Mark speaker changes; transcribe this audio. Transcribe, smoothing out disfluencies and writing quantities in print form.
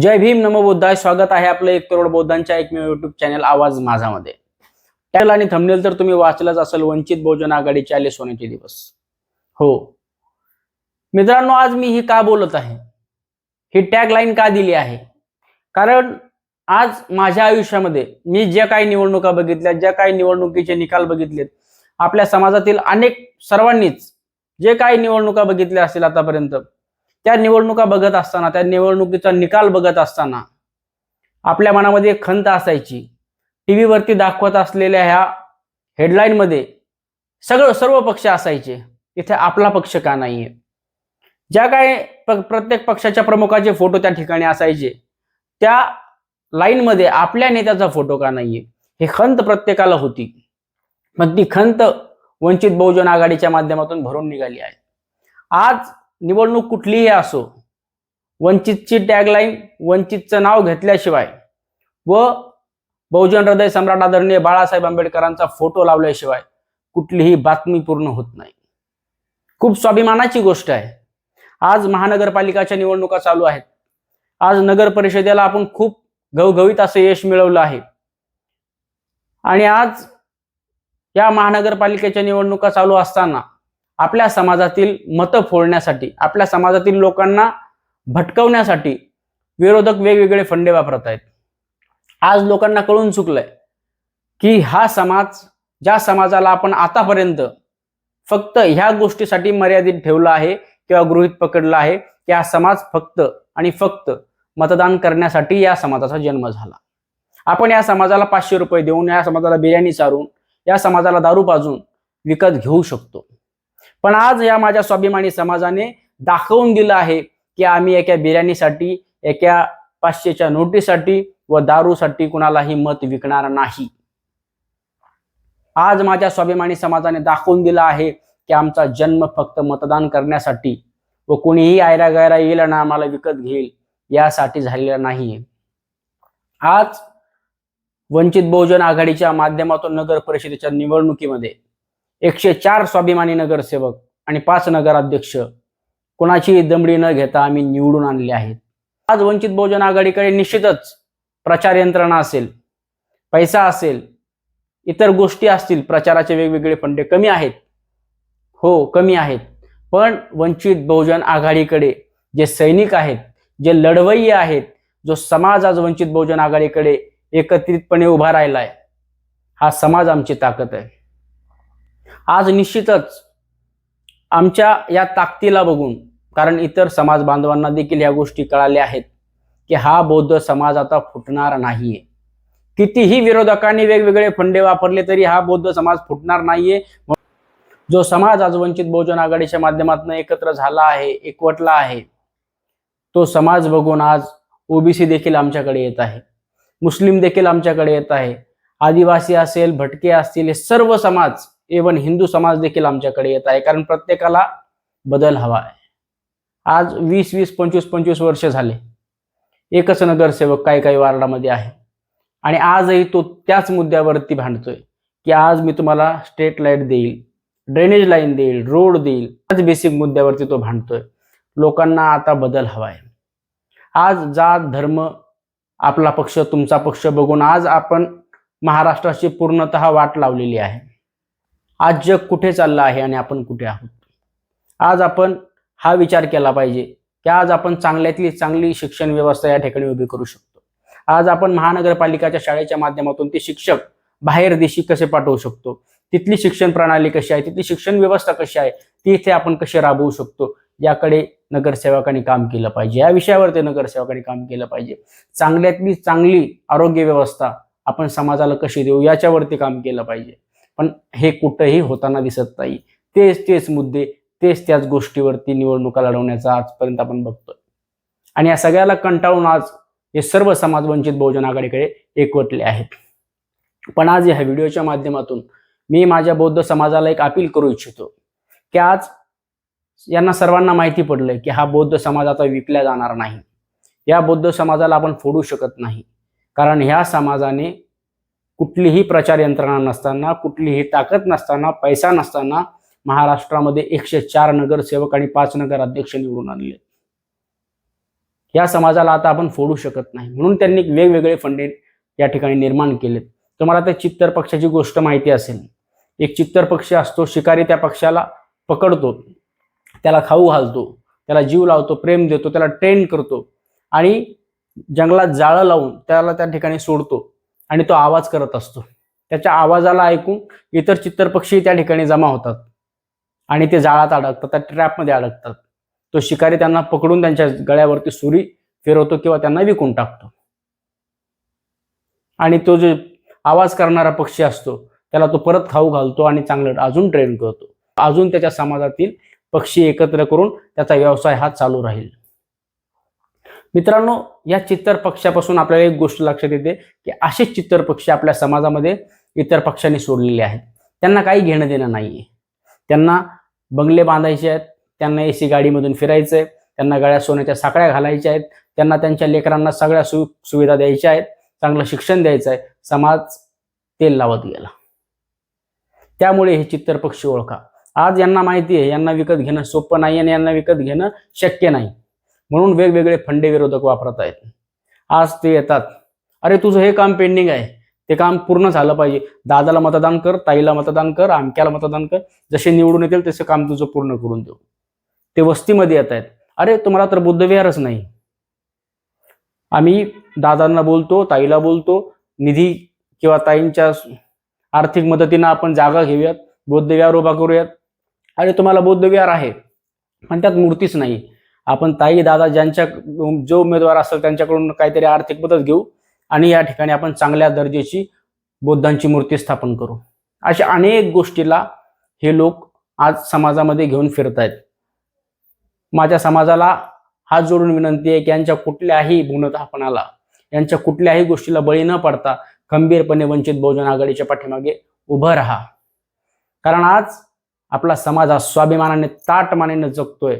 Speaker 1: जय भीम नमो बुद्धाय. स्वागत आहे आपलं 1 करोड बौद्धांच्या एकमेव युट्यूब चॅनल आवाज माझामध्ये. टॅगलाईन आणि थंबनेल तर तुम्ही वाचलंच असेल, वंचित बहुजन आघाडीचे आले सोन्याचे दिवस. हो मित्रांनो, आज मी ही का बोलत आहे, ही टॅगलाईन का दिली आहे, कारण आज माझ्या आयुष्यामध्ये मी ज्या काही निवडणुका बघितल्या, ज्या काही निवडणुकीचे निकाल बघितलेत, आपल्या समाजातील अनेक सर्वांनीच जे काही निवडणुका बघितल्या असतील आतापर्यंत, त्या निवडणुका बघत असताना, त्या निवडणुकीचा निकाल बघत असताना आपल्या मनामध्ये एक खंत असायची. टीव्हीवरती दाखवत असलेल्या ह्या हेडलाईनमध्ये सर्व पक्ष असायचे, इथे आपला पक्ष का नाहीये. ज्या काही प्रत्येक पक्षाच्या प्रमुखाचे फोटो त्या ठिकाणी असायचे, त्या लाईनमध्ये आपल्या नेत्याचा फोटो का नाहीये, हे खंत प्रत्येकाला होती. मग ती खंत वंचित बहुजन आघाडीच्या माध्यमातून भरून निघाली आहे. आज निवडणूक कुठलीही असो, वंचितची टॅगलाईन, वंचितचं नाव घेतल्याशिवाय व बहुजन हृदय सम्राट आदरणीय बाळासाहेब आंबेडकरांचा फोटो लावल्याशिवाय कुठलीही बातमी पूर्ण होत नाही. खूप स्वाभिमानाची गोष्ट आहे. आज महानगरपालिकाच्या निवडणुका चालू आहेत. आज नगर परिषदेला आपण खूप घवघवीत असं यश मिळवलं आहे. आणि आज या महानगरपालिकेच्या निवडणुका चालू असताना आपल्या समाजातील मतं फोडण्यासाठी, आपल्या समाजातील लोकांना भटकवण्यासाठी विरोधक वेगवेगळे फंडे वापरत आहेत. आज लोकांना कळून चुकलंय की हा समाज, ज्या समाजाला आपण आतापर्यंत फक्त ह्या गोष्टीसाठी मर्यादित ठेवलं आहे किंवा गृहीत पकडलं आहे की हा समाज फक्त आणि फक्त मतदान करण्यासाठी या समाजाचा जन्म झाला. आपण या समाजाला 500 रुपये देऊन, या समाजाला बिर्याणी चारून, या समाजाला दारू पाजून विकत घेऊ शकतो. पण आज या माझ्या स्वाभिमानी समाजाने दाखवून दिलं आहे की आम्ही एका बिर्याणीसाठी, एका 500च्या नोटीसाठी व दारूसाठी कुणालाही मत विकणार नाही. आज माझ्या स्वाभिमानी समाजाने दाखवून दिला आहे की आमचा जन्म फक्त मतदान करण्यासाठी व कोणीही आयरा गैरा येईल आणि आम्हाला विकत घेईल यासाठी झालेला नाहीये. आज वंचित बहुजन आघाडीच्या माध्यमातून नगर परिषदेच्या निवडणुकीमध्ये 104 स्वाभिमानी नगरसेवक आणि 5 नगराध्यक्ष कोणाची दमडी न घेता आम्ही निवडून आणले आहेत. आज वंचित बहुजन आघाडीकडे निश्चितच प्रचार यंत्रणा असेल, पैसा असेल, इतर गोष्टी असतील, प्रचाराचे वेगवेगळे फंडे कमी आहेत. हो, कमी आहेत. पण वंचित बहुजन आघाडीकडे जे सैनिक आहेत, जे लढवय्ये आहेत, जो समाज आज वंचित बहुजन आघाडीकडे एकत्रितपणे उभा राहिलाय, हा समाज आमची ताकद आहे. आज निश्चितच आमच्या या ताकदीला बघून, कारण इतर समाज बांधवांना देखील या गोष्टी कळाल्या आहेत की हा बौद्ध समाज आता फुटणार नाहीये. कितीही विरोधकांनी वेगवेगळे फंडे वापरले तरी हा बौद्ध समाज फुटणार नाहीये. जो समाज आज वंचित बहुजन आघाडीच्या माध्यमातून एकत्र झाला आहे, एकवटला आहे, तो समाज बघून आज ओबीसी देखील आमच्याकडे येत आहे, मुस्लिम देखील आमच्याकडे येत आहे, आदिवासी असेल, भटके असतील, हे सर्व समाज, इव्हन हिंदू समाज देखील आमच्याकडे येत आहे. कारण प्रत्येकाला बदल हवा आहे. आज 20-20, 25-25 वर्ष झाले एकच नगरसेवक काही वार्डामध्ये आहे आणि आजही तो त्याच मुद्द्यावरती भांडतोय की आज मी तुम्हाला स्ट्रीट लाईट देईल, ड्रेनेज लाईन देईल, रोड देईल. त्याच बेसिक मुद्द्यावरती तो भांडतोय. लोकांना आता बदल हवा आहे. आज जात, धर्म, आपला पक्ष, तुमचा पक्ष बघून आज आपण महाराष्ट्राची पूर्णतः वाट लावलेली आहे. आज जग कुठे चाललं आहे आणि आपण कुठे आहोत. आज आपण हा विचार केला पाहिजे की आज आपण चांगल्यातली चांगली शिक्षण व्यवस्था या ठिकाणी उभी करू शकतो. आज आपण महानगरपालिकाच्या शाळेच्या माध्यमातून ते शिक्षक बाहेर देशी कसे पाठवू शकतो, तिथली शिक्षण प्रणाली कशी आहे, तिथली शिक्षण व्यवस्था कशी आहे, ती इथे आपण कशी राबवू शकतो, याकडे नगरसेवकांनी काम केलं पाहिजे. या विषयावर ते नगरसेवकांनी काम केलं पाहिजे. चांगल्यातली चांगली आरोग्य व्यवस्था आपण समाजाला कशी देऊ याच्यावरती काम केलं पाहिजे. पण हे कुठेही होताना दिसत नाही. तेच मुद्दे, त्याच गोष्टीवरती निवडणुका लढवण्याचा आजपर्यंत आपण बघतोय. आणि या सगळ्याला कंटाळून आज हे सर्व समाज वंचित बहुजन आघाडीकडे एकवटले आहेत. पण आज या व्हिडिओच्या माध्यमातून मी माझ्या बौद्ध समाजाला एक अपील करू इच्छितो की आज यांना सर्वांना माहिती पडलंय की हा बौद्ध समाज आता विकला जाणार नाही. या बौद्ध समाजाला आपण फोडू शकत नाही. कारण ह्या समाजाने कुठलीही प्रचार यंत्रणा नसताना, कुठलीही ताकद नसताना, पैसा नसताना महाराष्ट्रामध्ये 104 नगरसेवक आणि 5 नगराध्यक्ष निवडून आणले. या समाजाला आता आपण फोडू शकत नाही, म्हणून त्यांनी वेगवेगळे फंडे या ठिकाणी निर्माण केलेत. तुम्हाला त्या चित्तर पक्षाची गोष्ट माहिती असेल. एक चित्तर पक्षी असतो, शिकारी त्या पक्षाला पकडतो, त्याला खाऊ घालतो, त्याला जीव लावतो, प्रेम देतो, त्याला ट्रेन करतो आणि जंगलात जाळं लावून त्याला त्या ठिकाणी सोडतो आणि तो आवाज करत असतो. त्याच्या आवाजाला ऐकून इतर चित्तर पक्षी त्या ठिकाणी जमा होतात आणि ते जाळात अडकतात, त्या ट्रॅपमध्ये अडकतात. तो शिकारी त्यांना पकडून त्यांच्या गळ्यावरती सुरी फिरवतो किंवा त्यांना विकून टाकतो. आणि तो जो आवाज करणारा पक्षी असतो त्याला तो परत खाऊ घालतो आणि चांगलं अजून ट्रेन करतो. अजून त्याच्या समाजातील पक्षी एकत्र करून त्याचा व्यवसाय हा चालू राहील. मित्रांनो, या चित्तर पक्षापासून आपल्याला एक गोष्ट लक्षात येते की असेच चित्तर पक्षी आपल्या समाजामध्ये इतर पक्षांनी सोडलेले आहेत. त्यांना काही घेणं देणं नाहीये. त्यांना बंगले बांधायचे आहेत, त्यांना एसी गाडीमधून फिरायचंय, त्यांना गळ्यात सोन्याच्या साखळ्या घालायच्या आहेत, त्यांना त्यांच्या लेकरांना सगळ्या सुविधा द्यायच्या आहेत, चांगलं शिक्षण द्यायचं आहे. समाज तेल लावत गेला. त्यामुळे हे चित्तर पक्षी ओळखा. आज यांना माहिती आहे यांना विकत घेणं सोपं नाही आणि यांना विकत घेणं शक्य नाही, म्हणून वेगवेगळे फंडे विरोधक वापरत आहेत. आज ते येतात, अरे तुझं हे काम पेंडिंग आहे, ते काम पूर्ण झालं पाहिजे, दादाला मतदान कर, ताईला मतदान कर, आमक्याला मतदान कर, जसे निवडून येतील तसं काम तुझं पूर्ण करून देऊ. ते वस्तीमध्ये येत आहेत, अरे तुम्हाला तर बुद्धविहारच नाही. आम्ही दादांना बोलतो, ताईला बोलतो, निधी किंवा ताईंच्या आर्थिक मदतीनं आपण जागा घेऊयात, बौद्धविहार उभा करूयात. अरे तुम्हाला बौद्धविहार आहे पण त्यात मूर्तीच नाही. आपण ताई दादा ज्यांच्या जो उमेदवार असेल त्यांच्याकडून काहीतरी आर्थिक मदत घेऊ आणि या ठिकाणी आपण चांगल्या दर्जाची बुद्धांची मूर्ती स्थापन करू. अशा अनेक गोष्टीला हे लोक आज समाजामध्ये घेऊन फिरत आहेत. माझ्या समाजाला हात जोडून विनंती आहे की यांच्या कुठल्याही भूनतापणाला, यांच्या कुठल्याही गोष्टीला बळी न पडता खंबीरपणे वंचित बहुजन आघाडीच्या पाठीमागे उभं राहा. कारण आज आपला समाज हा स्वाभिमानाने ताटमानेने जगतोय.